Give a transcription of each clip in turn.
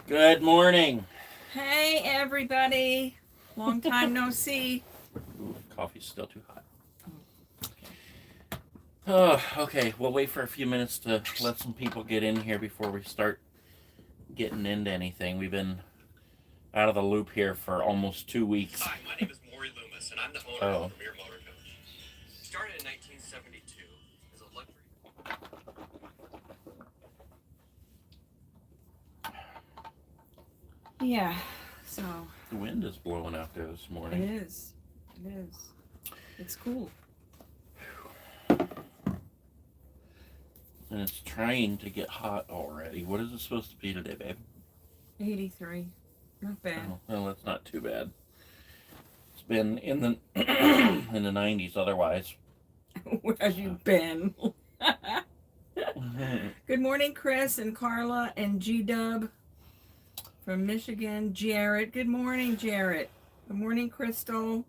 Good morning. Hey, everybody. Long time no see. Ooh, coffee's still too hot. Oh, okay. We'll wait for a few minutes to let some people get in here before we start getting into anything. We've been out of the loop here for almost 2 weeks. Hi, my name is Maury Loomis, and I'm the owner of Premier Motor Coach. Started in 1972 as a luxury. Yeah, so The wind is blowing out there this morning. it is. It is. It's cool. And it's trying to get hot already. What is it supposed to be today, babe? 83. Not bad. Oh, well, that's not too bad. It's been in the in the 90s otherwise. Where have you been? Good morning, Chris and Carla and G-Dub from Michigan. Jarrett. Good morning, Jarrett. Good morning, Crystal.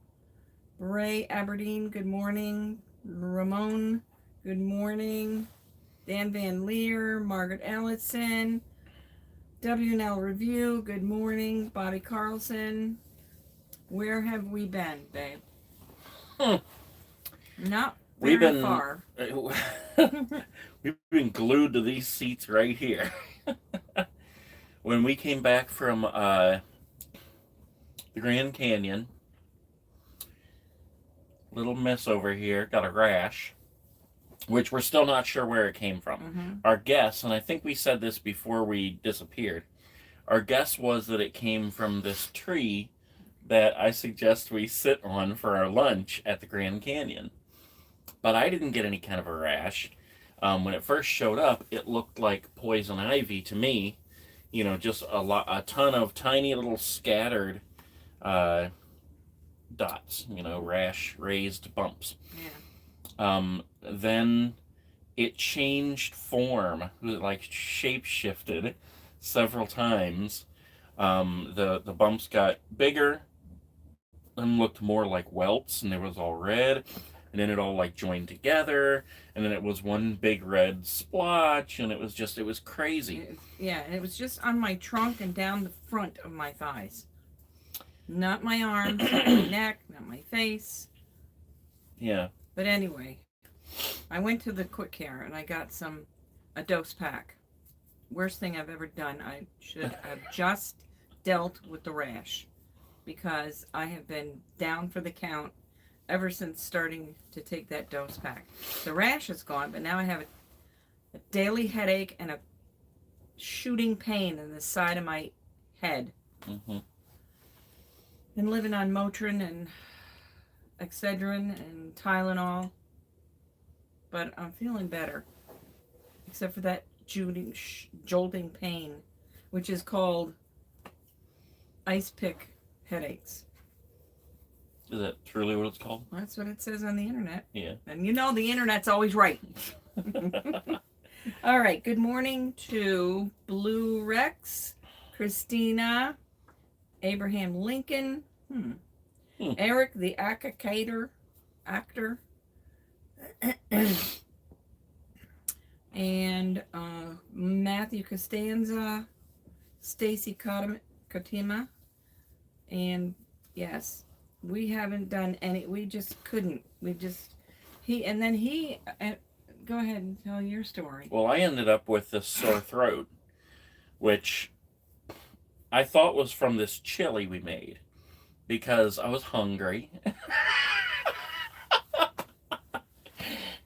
Ray Aberdeen. Good morning. Ramon. Good morning. Dan Van Leer. Margaret Ellison. W&L Review. Good morning. Bobby Carlson. Where have we been, babe? Not very far. We've been glued to these seats right here. When we came back from the Grand Canyon, little miss over here got a rash, which we're still not sure where it came from. Mm-hmm. Our guess, and I think we said this before we disappeared, our guess was that it came from this tree that I suggest we sit on for our lunch at the Grand Canyon. But I didn't get any kind of a rash. When it first showed up, it looked like poison ivy to me. You know, just a ton of tiny little scattered dots. You know, rash raised bumps. Yeah. Then it changed form, like shape shifted several times. The bumps got bigger and looked more like welts, and it was all red. And then it all like joined together, and then it was one big red splotch, and it was crazy. Yeah, and it was just on my trunk and down the front of my thighs. Not my arms, not my neck, not my face. Yeah. But anyway, I went to the quick care and I got a dose pack. Worst thing I've ever done. I should have just dealt with the rash because I have been down for the count ever since starting to take that dose pack. The rash is gone, but now I have a daily headache and a shooting pain in the side of my head. Mm-hmm. Been living on Motrin and Excedrin and Tylenol, but I'm feeling better, except for that jolting pain, which is called ice pick headaches. Is that truly what it's called? That's what it says on the internet. Yeah. And you know the internet's always right. All right. Good morning to Blue Rex, Christina, Abraham Lincoln, Eric the actor, and Matthew Costanza, Stacy Katima, and yes. We haven't done any. We just couldn't. Go ahead and tell your story. Well, I ended up with this sore throat, which I thought was from this chili we made because I was hungry.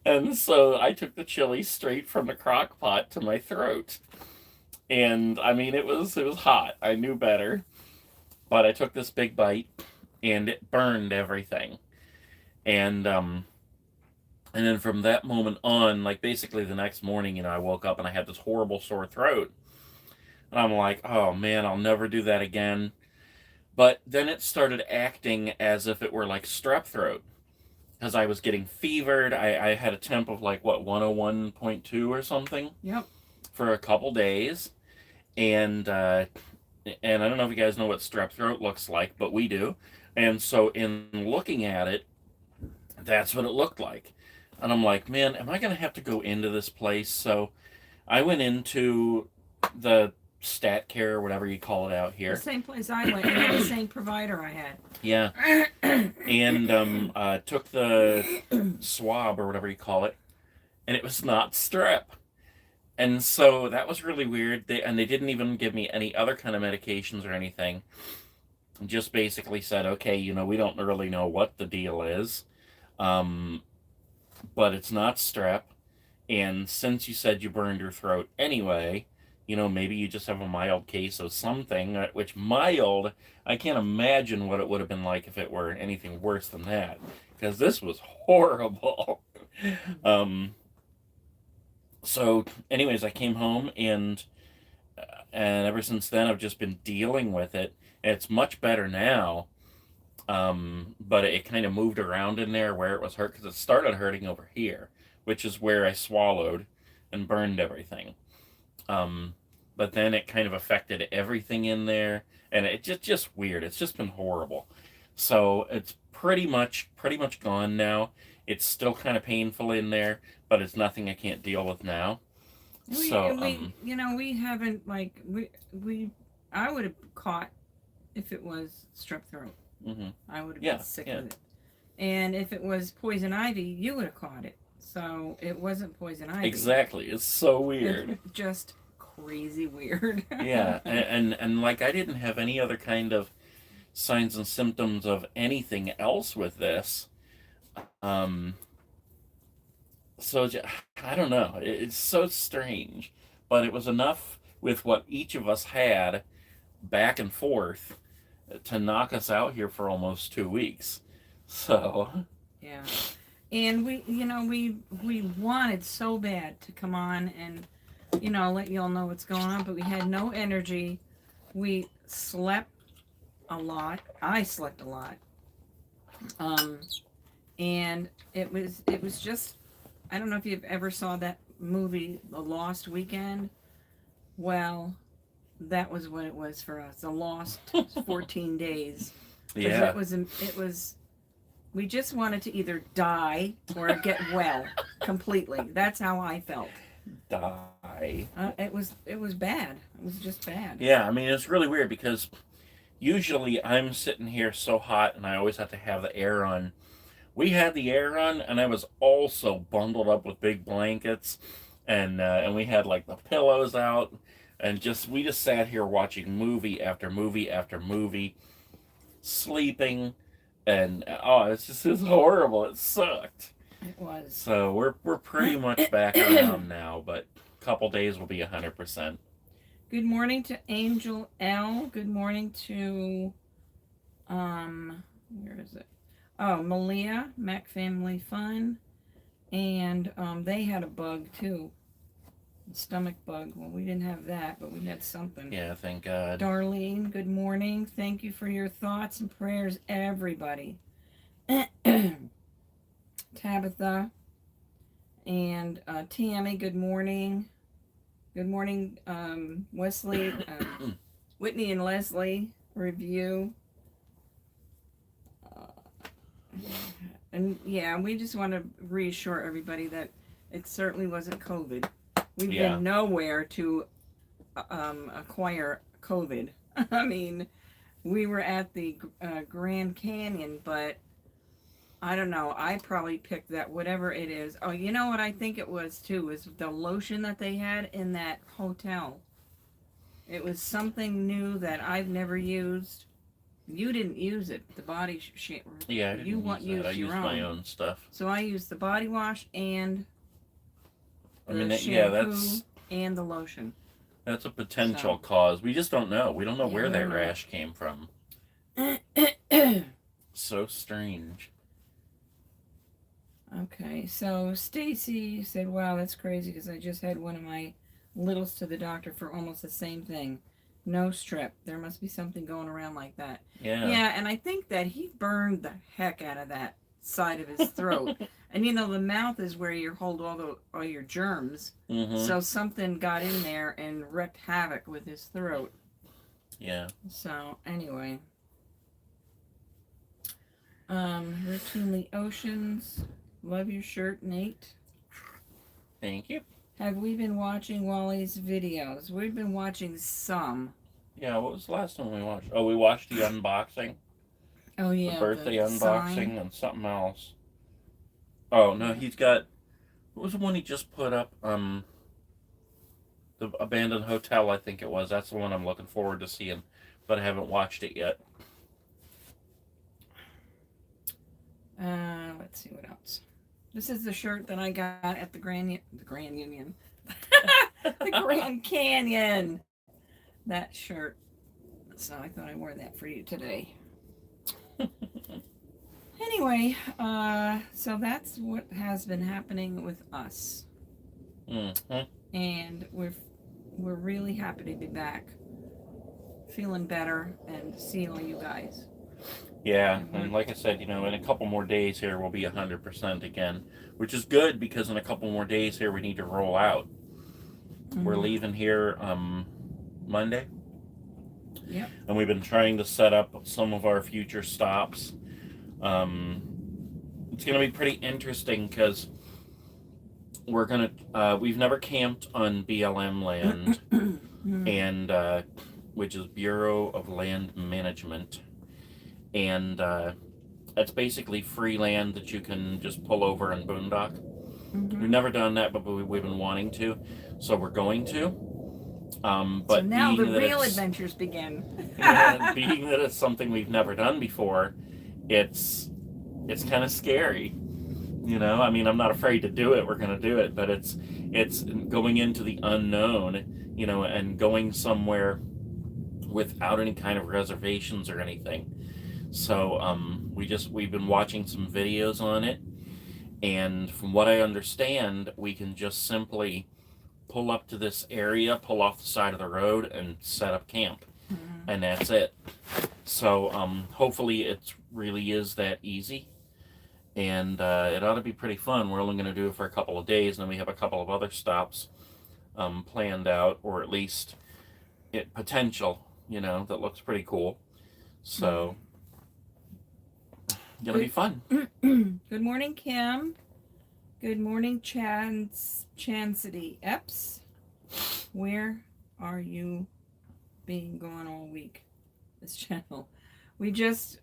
And so I took the chili straight from the crock pot to my throat. And I mean, it was hot. I knew better. But I took this big bite and it burned everything. And then from that moment on, like basically the next morning, you know, I woke up and I had this horrible sore throat. And I'm like, oh man, I'll never do that again. But then it started acting as if it were like strep throat. Because I was getting fevered. I had a temp of like, 101.2 or something? Yep. For a couple days. And I don't know if you guys know what strep throat looks like, but we do. And so in looking at it, that's what it looked like. And I'm like, man, am I going to have to go into this place? So I went into the stat care or whatever you call it out The here. same place I went, and the same provider I had. Yeah. And took the swab or whatever you call it, and it was not strep. And so that was really weird. They didn't even give me any other kind of medications or anything. Just basically said, okay, we don't really know what the deal is, but it's not strep. And since you said you burned your throat anyway, maybe you just have a mild case of something, which mild, I can't imagine what it would have been like if it were anything worse than that, because this was horrible. So anyways, I came home, and ever since then I've just been dealing with it. It's much better now, but it kind of moved around in there where it was hurt, because it started hurting over here, which is where I swallowed and burned everything. But then it kind of affected everything in there, and it's just weird. It's just been horrible. So it's pretty much gone now. It's still kind of painful in there, but it's nothing I can't deal with now. We haven't, like, I would have caught if it was strep throat. Mm-hmm. I would have been sick with it. And if it was poison ivy, you would have caught it. So it wasn't poison ivy. Exactly. It's so weird. Just crazy weird. Yeah, and like, I didn't have any other kind of signs and symptoms of anything else with this. So I don't know. It's so strange, but it was enough with what each of us had back and forth to knock us out here for almost 2 weeks. So yeah, and we wanted so bad to come on and let y'all know what's going on, but we had no energy. We slept a lot. I slept a lot. And it was just, I don't know if you've ever saw that movie, The Lost Weekend. Well, that was what it was for us. The lost 14 days. yeah, It was, we just wanted to either die or get well completely. That's how I felt. die. It was bad. It was just bad. Yeah, I mean, it's really weird because usually I'm sitting here so hot and I always have to have the air on. We had the air on, and I was also bundled up with big blankets, and we had like the pillows out, and we just sat here watching movie after movie after movie, sleeping, and it's horrible. It sucked. It was. So we're pretty much back around now, but a couple days will be 100%. Good morning to Angel L. Good morning to where is it? Oh, Malia, Mac Family Fun. And they had a bug too. A stomach bug. Well, we didn't have that, but we had something. Yeah, thank God. Darlene, good morning. Thank you for your thoughts and prayers, everybody. Tabitha and Tammy, good morning. Good morning, Wesley, Whitney and Leslie, review. And yeah, we just want to reassure everybody that it certainly wasn't COVID. We've been nowhere to acquire COVID. I mean, we were at the Grand Canyon, but I don't know. I probably picked that, whatever it is. Oh, you know what I think it was too, was the lotion that they had in that hotel. It was something new that I've never used. You didn't use it, the body Yeah, I didn't use that. I used my own stuff. So I used the body wash and the shampoo and the lotion. That's a potential cause. We just don't know. We don't know where that rash came from. So strange. Okay, so Stacy said, wow, that's crazy because I just had one of my littles to the doctor for almost the same thing. No strep. There must be something going around like that. Yeah. Yeah, and I think that he burned the heck out of that side of his throat. And the mouth is where you hold all your germs. Mm-hmm. So something got in there and wreaked havoc with his throat. Yeah. So anyway. Routinely Oceans. Love your shirt, Nate. Thank you. Have we been watching Wally's videos? We've been watching some. Yeah, what was the last one we watched? Oh, we watched the unboxing. Oh yeah, The birthday the unboxing sign. and something else. Oh, no, he's got... What was the one he just put up? The abandoned hotel, I think it was. That's the one I'm looking forward to seeing, but I haven't watched it yet. Let's see what else. This is the shirt that I got at the Grand Union. The Grand Canyon. That shirt. So I thought I wore that for you today. Anyway, so that's what has been happening with us. Mm-hmm. And we're really happy to be back. Feeling better and see all you guys. Yeah, and like I said, in a couple more days here, we'll be 100% again, which is good because in a couple more days here, we need to roll out. Mm-hmm. We're leaving here Monday. Yep. And we've been trying to set up some of our future stops. It's going to be pretty interesting because we've never camped on BLM land, and which is Bureau of Land Management. And it's basically free land that you can just pull over and boondock. Mm-hmm. We've never done that, but we've been wanting to, so we're going to. But so now the real adventures begin. Being that it's something we've never done before, it's kind of scary. I mean, I'm not afraid to do it. We're going to do it, but it's going into the unknown, and going somewhere without any kind of reservations or anything. So we've been watching some videos on it, and from what I understand, we can just simply pull up to this area, pull off the side of the road, and set up camp, and that's it. So hopefully it really is that easy, and it ought to be pretty fun. We're only going to do it for a couple of days, and then we have a couple of other stops planned out, or at least potential, that looks pretty cool. So gonna be fun. Good morning, Kim. Good morning, Chancity Epps. Where are you being gone all week? This channel. We just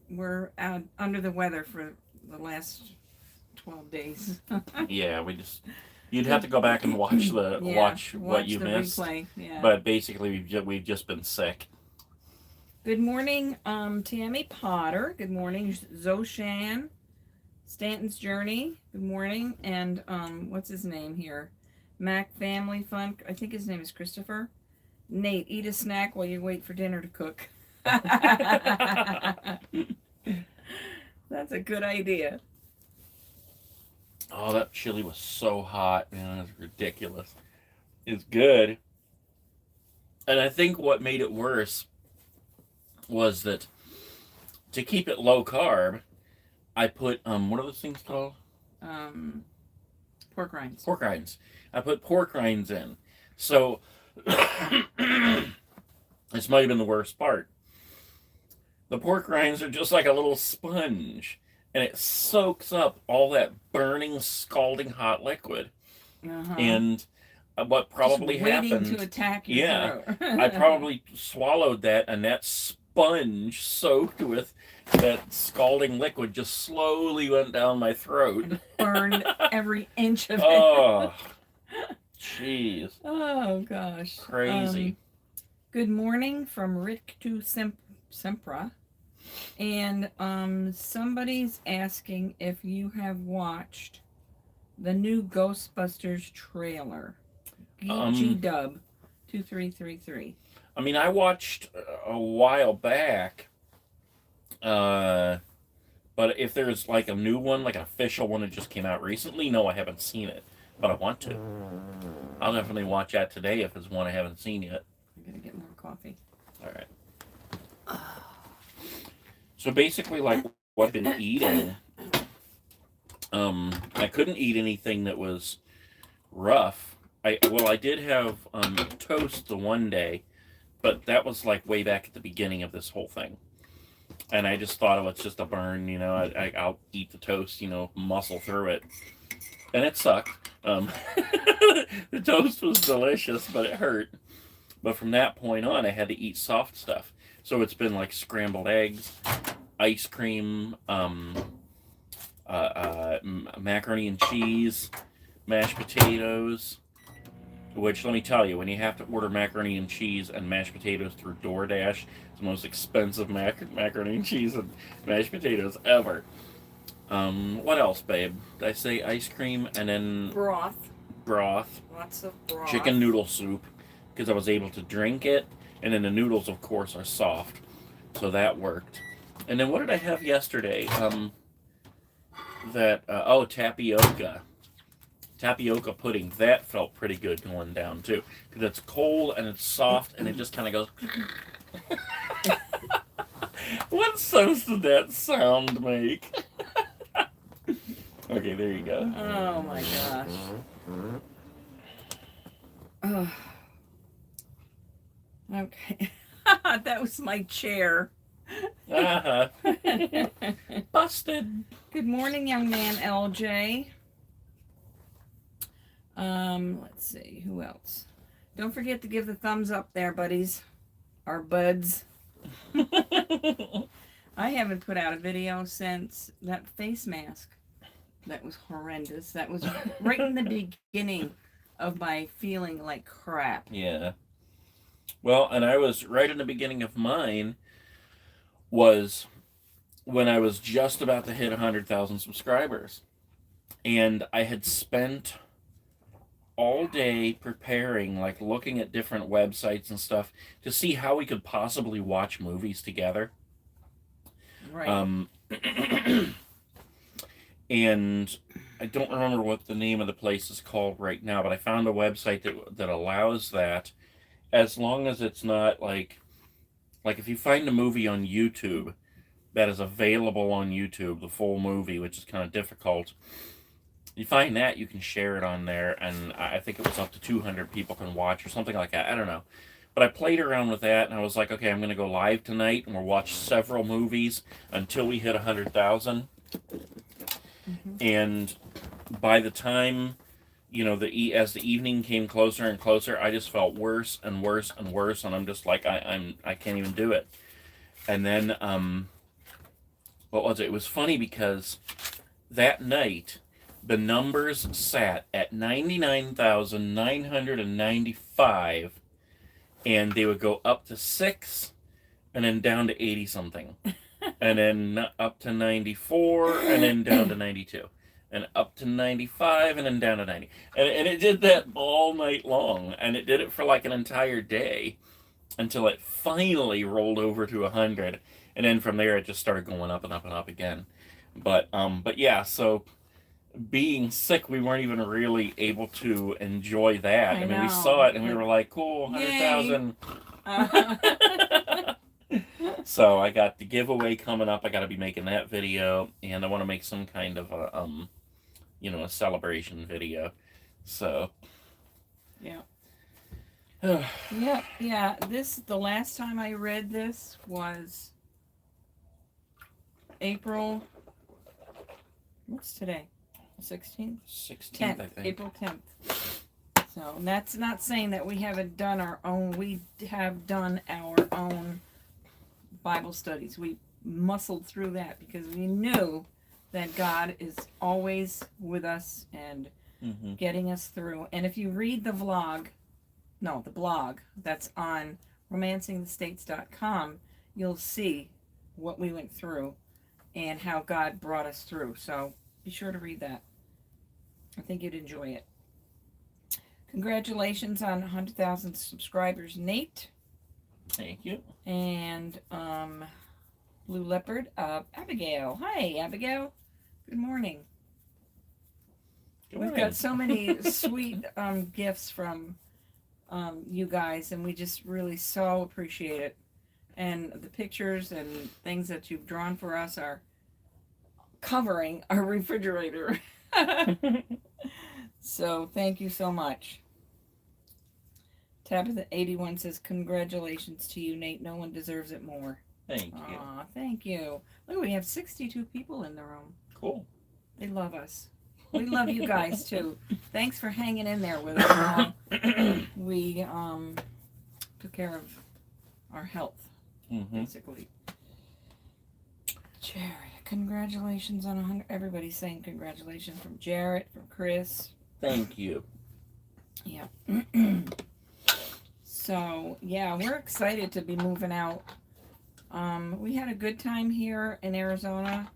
were out under the weather for the last 12 days. Yeah, you'd have to go back and watch watch what you missed. Replay. Yeah. But basically, we've just been sick. Good morning, Tammy Potter. Good morning, Zoshan. Stanton's Journey. Good morning. And what's his name here? Mac Family Fun. I think his name is Christopher. Nate, eat a snack while you wait for dinner to cook. That's a good idea. Oh, that chili was so hot, man. It was ridiculous. It's good. And I think what made it worse was that to keep it low carb, I put, what are those things called? Pork rinds. Pork rinds. I put pork rinds in. So, this might have been the worst part. The pork rinds are just like a little sponge, and it soaks up all that burning, scalding hot liquid. Uh-huh. And what probably happened... to attack your throat. I probably swallowed that, and that sponge soaked with that scalding liquid just slowly went down my throat. And burned every inch of it. Oh, jeez. Oh, gosh. Crazy. Good morning from Rick to Sempra. And somebody's asking if you have watched the new Ghostbusters trailer. G-Dub 2333. I mean, I watched a while back, but if there's like a new one, like an official one that just came out recently, no, I haven't seen it, but I want to. I'll definitely watch that today if it's one I haven't seen yet. I'm going to get more coffee. All right. So basically, like what I've been eating, I couldn't eat anything that was rough. I did have toast the one day, but that was like way back at the beginning of this whole thing. And I just thought, oh, it's just a burn, I'll eat the toast, muscle through it. And it sucked. The toast was delicious, but it hurt. But from that point on, I had to eat soft stuff. So it's been like scrambled eggs, ice cream, macaroni and cheese, mashed potatoes. Which, let me tell you, when you have to order macaroni and cheese and mashed potatoes through DoorDash, it's the most expensive macaroni and cheese and mashed potatoes ever. What else, babe? Did I say ice cream and then Broth. Lots of broth. Chicken noodle soup, because I was able to drink it, and then the noodles, of course, are soft, so that worked. And then what did I have yesterday? Tapioca pudding. That felt pretty good going down too, because it's cold and it's soft and it just kind of goes. What sense did that sound make? Okay, there you go. Oh my gosh. Oh. Okay. That was my chair. Uh-huh. Busted. Good morning, young man, LJ. Let's see, who else? Don't forget to give the thumbs up there, buddies. Our buds. I haven't put out a video since that face mask. That was horrendous. That was right in the beginning of my feeling like crap. Yeah. Well, and I was right in the beginning of mine was when I was just about to hit 100,000 subscribers. And I had spent all day preparing, like looking at different websites and stuff to see how we could possibly watch movies together. Right. And I don't remember what the name of the place is called right now, but I found a website that allows that, as long as it's not like if you find a movie on YouTube that is available on YouTube, the full movie, which is kind of difficult. You find that, you can share it on there, and I think it was up to 200 people can watch or something like that. I don't know. But I played around with that, and I was like, okay, I'm going to go live tonight, and we'll watch several movies until we hit 100,000. Mm-hmm. And by the time, as the evening came closer and closer, I just felt worse and worse and worse, and I'm just like, I can't even do it. And then, what was it? It was funny because that night, the numbers sat at 99,995, and they would go up to 6, and then down to 80 something, and then up to 94, and then down to 92, and up to 95, and then down to 90, and it did that all night long, and it did it for like an entire day, until it finally rolled over to 100, and then from there it just started going up and up and up again. But yeah, so being sick, we weren't even really able to enjoy that. I mean, we saw it and we were like, cool, 100,000. So I got the giveaway coming up. I got to be making that video, and I want to make some kind of a celebration video. So yeah. Yeah. The last time I read this was April. What's today? 16th? 16th, I think. April 10th. So that's not saying that we haven't done our own. We have done our own Bible studies. We muscled through that because we knew that God is always with us and getting us through. And if you read the blog that's on romancingthestates.com, you'll see what we went through and how God brought us through. So be sure to read that. I think you'd enjoy it. Congratulations on 100,000 subscribers, Nate. Thank you. And Blue Leopard, Abigail. Hi, Abigail. Good morning. We've got so many sweet gifts from you guys, and we just really so appreciate it. And the pictures and things that you've drawn for us are covering our refrigerator. So thank you so much. Tabitha81 says, congratulations to you, Nate. No one deserves it more. Thank you. Aw, thank you. Look, we have 62 people in the room. Cool. They love us. We love you guys too. Thanks for hanging in there with us while we took care of our health, basically. Jared, congratulations on 100. Everybody's saying congratulations from Jared, from Chris. Thank you. Yeah. So, yeah, we're excited to be moving out. We had a good time here in Arizona,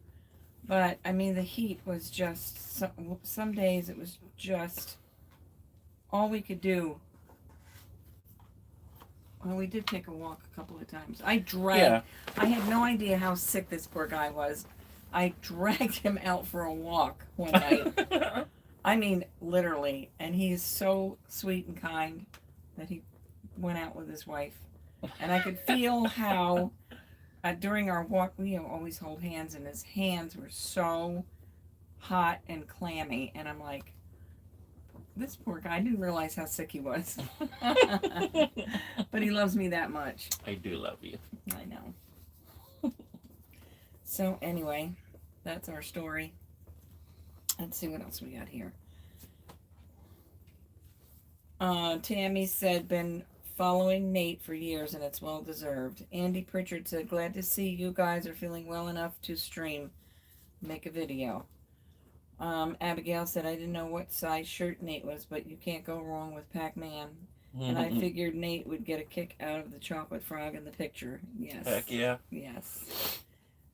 but, I mean, the heat was just, some days it was just all we could do. Well, we did take a walk a couple of times. I had no idea how sick this poor guy was. I dragged him out for a walk one night. I mean, literally. And he's so sweet and kind that he went out with his wife. And I could feel how, during our walk, we always hold hands, and his hands were so hot and clammy. And I'm like, this poor guy, I didn't realize how sick he was. But he loves me that much. I do love you. I know. So anyway, that's our story. Let's see what else we got here. Tammy said, been following Nate for years, and it's well deserved. Andy Pritchard said, glad to see you guys are feeling well enough to stream, make a video. Abigail said, I didn't know what size shirt Nate was, but you can't go wrong with Pac-Man. And I figured Nate would get a kick out of the chocolate frog in the picture. Yes. Heck yeah. Yes.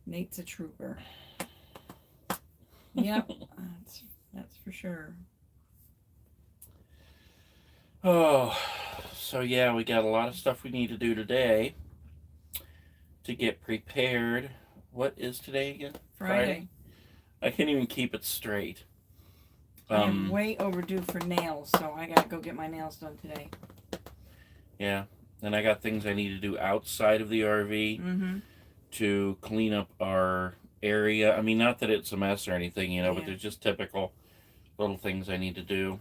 Nate's a trooper. Yep. That's for sure. Oh, so yeah, we got a lot of stuff we need to do today to get prepared. What is today again? Friday. I can't even keep it straight. I'm way overdue for nails, so I gotta go get my nails done today. Yeah, and I got things I need to do outside of the RV to clean up our area. I mean, not that it's a mess or anything, but there's just typical little things I need to do.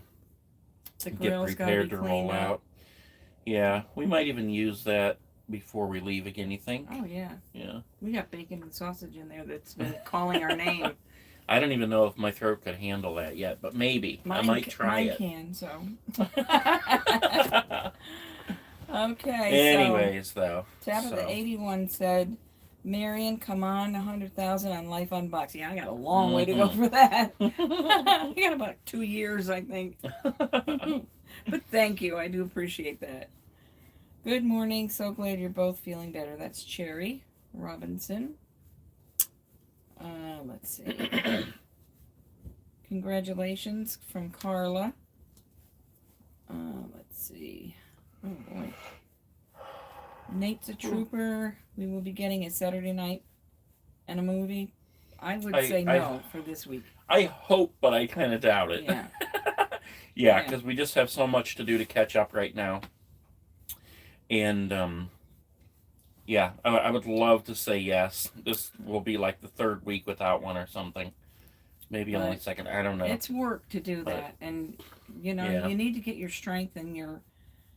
The Get prepared to roll out. Yeah, we might even use that before we leave again, you think? Oh, yeah. Yeah. We got bacon and sausage in there that's been calling our name. I don't even know if my throat could handle that yet, but maybe. I might try it. Mine can, so. Okay. Anyways, though. Tabitha 81 said, Marion, come on, 100,000 on Life Unboxed. Yeah, I got a long way to go for that. I got about 2 years, I think. But thank you. I do appreciate that. Good morning. So glad you're both feeling better. That's Cherry Robinson. Let's see. Congratulations from Carla. Let's see. Oh, boy. Nate's a trooper. We will be getting a Saturday night and a movie. I would say no for this week. I hope, but I kind of doubt it. Yeah. Yeah, because we just have so much to do to catch up right now. And, yeah, I would love to say yes. This will be like the third week without one or something. Maybe only second. I don't know. It's work to do that. And, you need to get your strength and your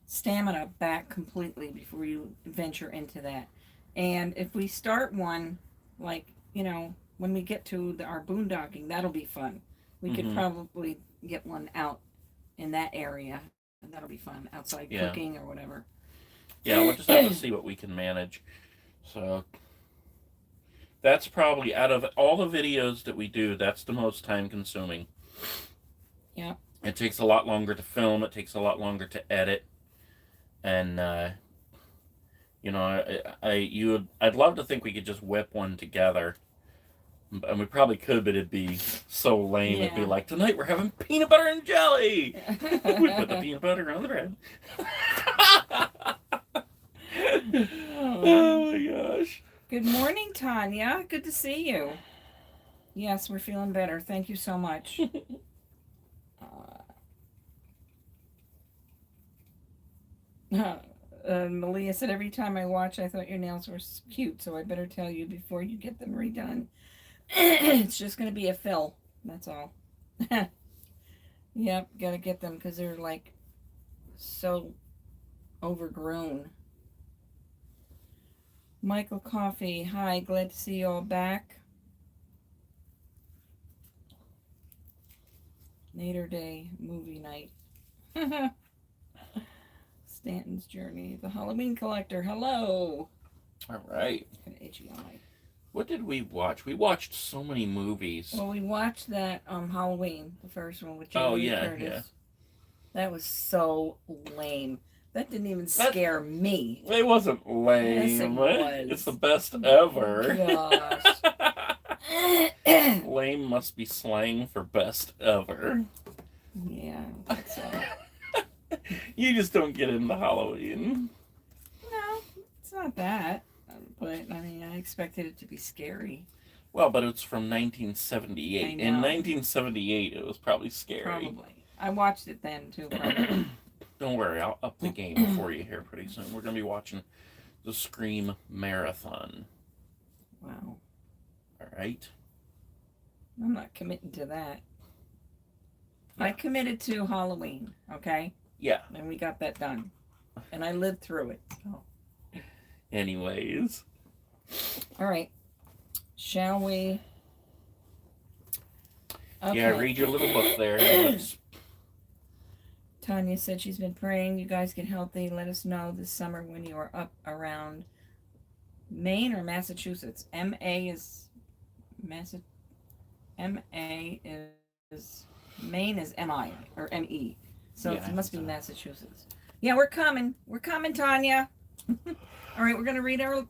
stamina back completely before you venture into that. And if we start one, like, when we get to our boondocking, that'll be fun. We could probably get one out in that area, and that'll be fun, outside cooking or whatever. Yeah, we'll just have to see what we can manage. So that's probably, out of all the videos that we do, that's the most time consuming. Yeah. It takes a lot longer to film. It takes a lot longer to edit. And, I'd love to think we could just whip one together. And we probably could, but it'd be so lame. Yeah. It'd be like, tonight we're having peanut butter and jelly. We put the peanut butter on the bread. Oh my gosh. Good morning, Tanya. Good to see you. Yes, we're feeling better. Thank you so much. Malia said, every time I watch, I thought your nails were cute, so I better tell you before you get them redone. It's just going to be a fill. That's all. Yep, got to get them because they're like so overgrown. Michael Coffee, hi, glad to see you all back. Nader Day movie night. Stanton's Journey. The Halloween Collector. Hello. All right. Kind of itchy on my... What did we watch? We watched so many movies. Well, we watched that Halloween, the first one with Jodie Oh, yeah, Curtis. yeah. That was so lame. That didn't even scare me. It wasn't lame. Yes, it was. It's the best ever. Gosh. Lame must be slang for best ever. Yeah, that's all. You just don't get into Halloween. No, it's not that. But, I mean, I expected it to be scary. Well, but it's from 1978. I know. In 1978, it was probably scary. Probably. I watched it then, too, probably. Don't worry, I'll up the game for you here pretty soon. We're going to be watching the Scream Marathon. Wow. All right? I'm not committing to that. Yeah. I committed to Halloween, okay? Yeah. And we got that done. And I lived through it. So. Anyways. All right. Shall we? Okay. Yeah, read your little book there. Tanya said she's been praying you guys get healthy. Let us know this summer when you are up around Maine or Massachusetts. MA is Maine is MI or ME. So Yeah, it must be Massachusetts. Yeah, we're coming. We're coming, Tanya. All right, we're going to read our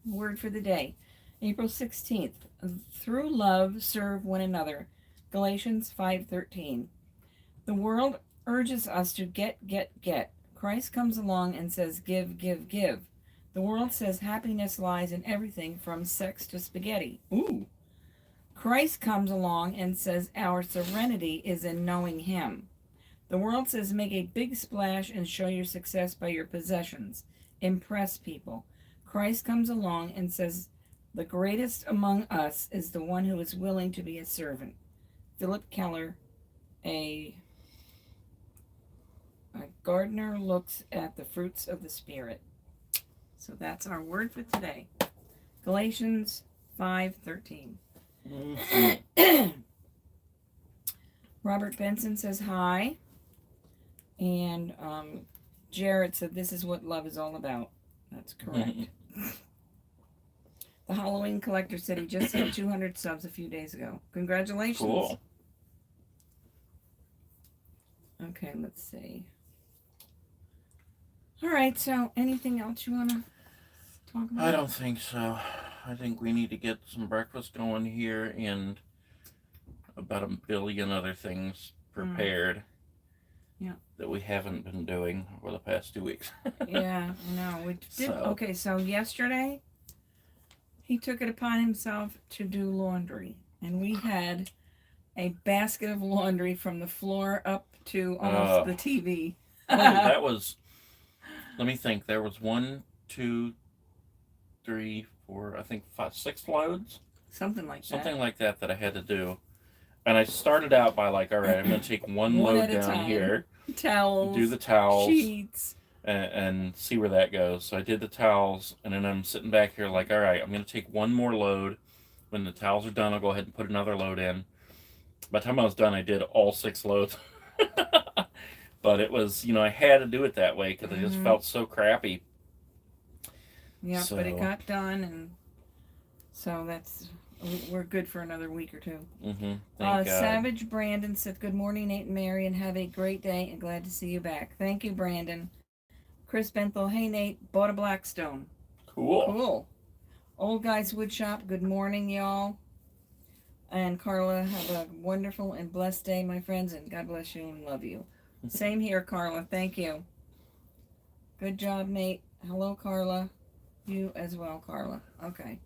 word for the day. April 16th. Through love, serve one another. Galatians 5:13. The world urges us to get. Christ comes along and says give. The world says happiness lies in everything from sex to spaghetti. Ooh. Christ comes along and says our serenity is in knowing him. The world says make a big splash and show your success by your possessions. Impress people. Christ comes along and says the greatest among us is the one who is willing to be a servant. Philip Keller, a gardener looks at the fruits of the Spirit. So that's our word for today. Galatians 5:13. Mm-hmm. Robert Benson says hi. And Jared said this is what love is all about. That's correct. The Halloween Collector said he just hit 200 subs a few days ago. Congratulations. Cool. Okay, let's see. All right, so anything else you want to talk about? I don't think so. I think we need to get some breakfast going here and about a billion other things prepared. Yeah. That we haven't been doing over the past 2 weeks. Yeah, I know. We did. So. Okay, so yesterday he took it upon himself to do laundry, and we had a basket of laundry from the floor up to almost the TV. That was. Let me think. There was 1, 2, 3, 4. I think 5, 6 loads. Something like that. Something like that I had to do. And I started out by like, all right, I'm going to take one load down here. Towels. Do the towels. Sheets. And see where that goes. So I did the towels, and then I'm sitting back here like, all right, I'm going to take one more load. When the towels are done, I'll go ahead and put another load in. By the time I was done, I did all 6 loads. But it was, I had to do it that way because I just felt so crappy. Yeah, but it got done, and so we're good for another week or two. Mm-hmm. Thank God. Savage Brandon said, good morning, Nate and Mary, and have a great day, and glad to see you back. Thank you, Brandon. Chris Benthel, hey, Nate, bought a Blackstone. Cool. Old Guys Woodshop, good morning, y'all. And Carla, have a wonderful and blessed day, my friends, and God bless you and love you. Same here, Carla. Thank you. Good job, Nate. Hello, Carla. You as well, Carla. Okay.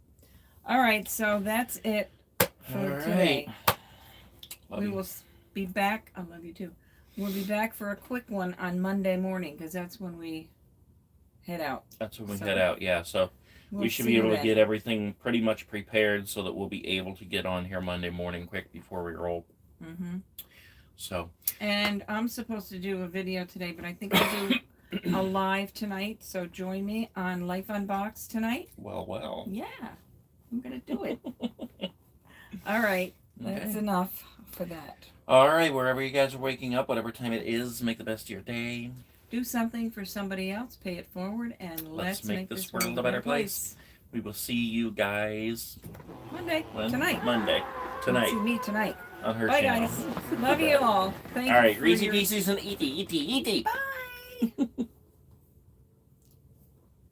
All right, so that's it for today. We will be back. I love you too. We'll be back for a quick one on Monday morning because that's when we head out. That's when we head out, yeah. So we should be able to get everything pretty much prepared so that we'll be able to get on here Monday morning quick before we roll. Mm-hmm. So. And I'm supposed to do a video today, but I think I'll do a live tonight. So join me on Life Unboxed tonight. Well. Yeah, I'm going to do it. All right. That's enough for that. All right, wherever you guys are waking up, whatever time it is, make the best of your day. Do something for somebody else, pay it forward, and let's make this world a better place. We will see you guys Monday. Tonight. Monday. Tonight. See me tonight. On her Bye, channel. guys. Love you all. Thank you. All right, for Reese your- Pieces and Eaty. Bye.